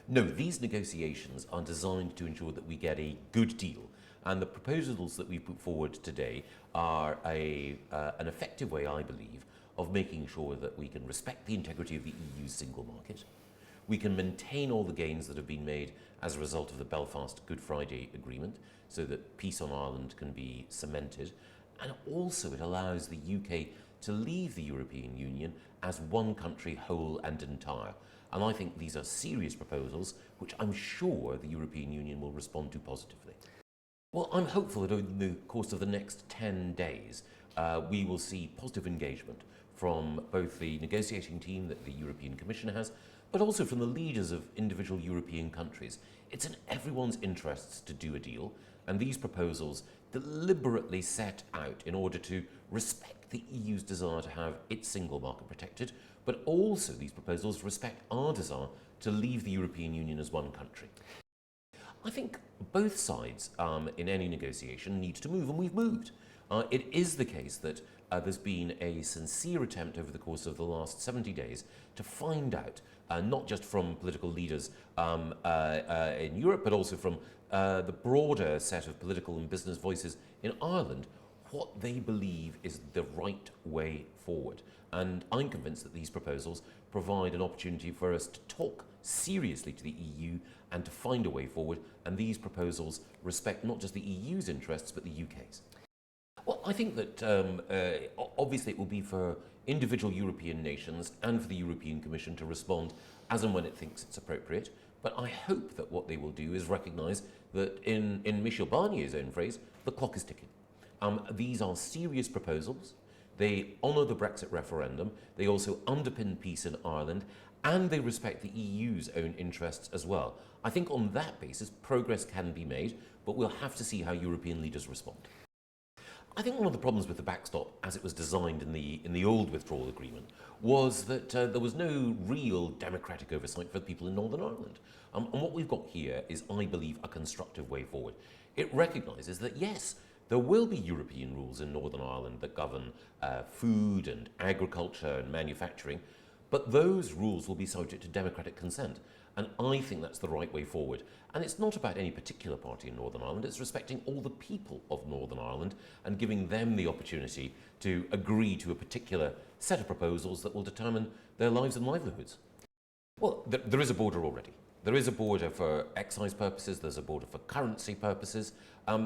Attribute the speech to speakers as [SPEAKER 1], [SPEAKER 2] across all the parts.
[SPEAKER 1] No, these negotiations are designed to ensure that we get a good deal. And the proposals that we put forward today are an effective way, I believe, of making sure that we can respect the integrity of the EU's single market. We can maintain all the gains that have been made as a result of the Belfast Good Friday Agreement, so that peace on Ireland can be cemented. And also it allows the UK to leave the European Union as one country, whole and entire. And I think these are serious proposals which I'm sure the European Union will respond to positively. Well, I'm hopeful that over the course of the next 10 days, we will see positive engagement from both the negotiating team that the European Commission has, but also from the leaders of individual European countries. It's in everyone's interests to do a deal, and these proposals deliberately set out in order to respect the EU's desire to have its single market protected, but also these proposals respect our desire to leave the European Union as one country. I think both sides in any negotiation need to move, and we've moved. It is the case that there's been a sincere attempt over the course of the last 70 days to find out, not just from political leaders in Europe, but also from the broader set of political and business voices in Ireland, what they believe is the right way forward. And I'm convinced that these proposals provide an opportunity for us to talk seriously to the EU and to find a way forward, and these proposals respect not just the EU's interests, but the UK's. Well, I think that obviously it will be for individual European nations and for the European Commission to respond as and when it thinks it's appropriate. But I hope that what they will do is recognise that, in Michel Barnier's own phrase, the clock is ticking. These are serious proposals. They honour the Brexit referendum. They also underpin peace in Ireland, and they respect the EU's own interests as well. I think on that basis, progress can be made, but we'll have to see how European leaders respond. I think one of the problems with the backstop, as it was designed in the old withdrawal agreement, was that there was no real democratic oversight for the people in Northern Ireland. And what we've got here is, I believe, a constructive way forward. It recognises that, yes, there will be European rules in Northern Ireland that govern food and agriculture and manufacturing, but those rules will be subject to democratic consent. And I think that's the right way forward. And it's not about any particular party in Northern Ireland, it's respecting all the people of Northern Ireland and giving them the opportunity to agree to a particular set of proposals that will determine their lives and livelihoods. Well, there is a border already. There is a border for excise purposes, there's a border for currency purposes,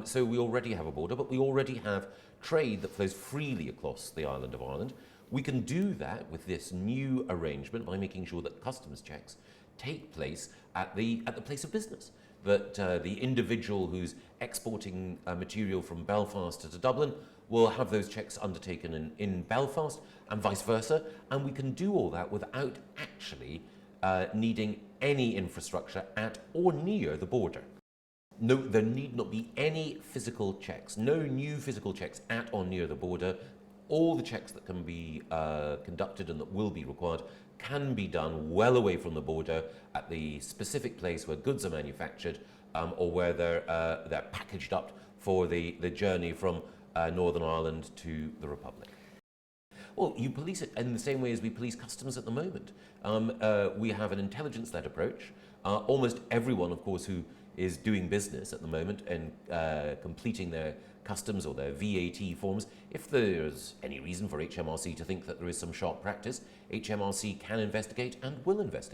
[SPEAKER 1] so we already have a border, but we already have trade that flows freely across the island of Ireland. We can do that with this new arrangement by making sure that customs checks take place at the place of business, that the individual who's exporting material from Belfast to Dublin will have those checks undertaken in Belfast and vice versa, and we can do all that without actually needing any infrastructure at or near the border. No, there need not be any physical checks, no new physical checks at or near the border. All the checks that can be conducted and that will be required can be done well away from the border at the specific place where goods are manufactured or where they're packaged up for the journey from Northern Ireland to the Republic. Well, you police it in the same way as we police customs at the moment. We have an intelligence-led approach. Almost everyone, of course, who is doing business at the moment and completing their customs or their VAT forms, if there's any reason for HMRC to think that there is some sharp practice, HMRC can investigate and will investigate.